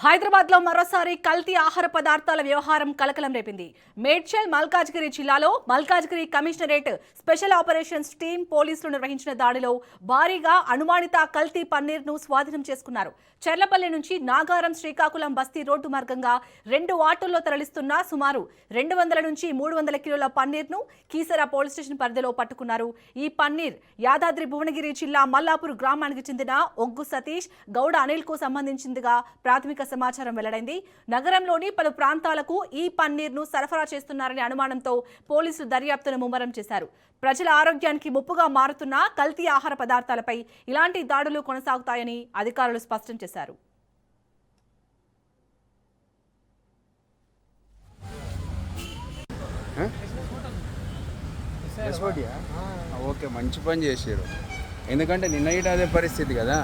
హైదరాబాద్ లో మరోసారి కల్తీ ఆహార పదార్థాల వ్యవహారం కలకలం రేపింది. మేడ్చల్, మల్కాజ్గిరి జిల్లాలో Malkajgiri commissionerate special operations team పోలీసులు నిర్వహించిన దాడిలో భారీగా అనుమానిత కల్తీ పన్నీర్ ను స్వాధీనం చేసుకున్నారు. చెర్లపల్లి నుంచి నాగారం శ్రీకాకుళం బస్తీ రోడ్డు మార్గంగా 2 ఆటోల్లో తరలిస్తున్న సుమారు 200 నుంచి 300 కిలోల పన్నీర్ ను కీసర పోలీస్ స్టేషన్ పరిధిలో పట్టుకున్నారు. ఈ పన్నీర్ యాదాద్రి భువనగిరి జిల్లా మల్లాపూర్ గ్రామానికి చెందిన ఒగ్గు సతీష్, గౌడ అనిల్ కు సంబంధించిందిగా ప్రాథమిక సమాచారం వెల్లడైంది. నగరంలోని పలు ప్రాంతాలకు ఈ పన్నీర్ ను సరఫరా చేస్తున్నారనే అనుమానంతో పోలీసులు దర్యాప్తును ముమ్మరం చేశారు. ప్రజల ఆరోగ్యానికి ముప్పుగా మారుతున్న కల్తీ ఆహార పదార్థాలపై ఇలాంటి దాడులు కొనసాగుతాయని అధికారులు స్పష్టం చేశారు. ఓకే, మంచి పని చేశారు. ఎందుకంటే నిన్న అదే పరిస్థితి కదా.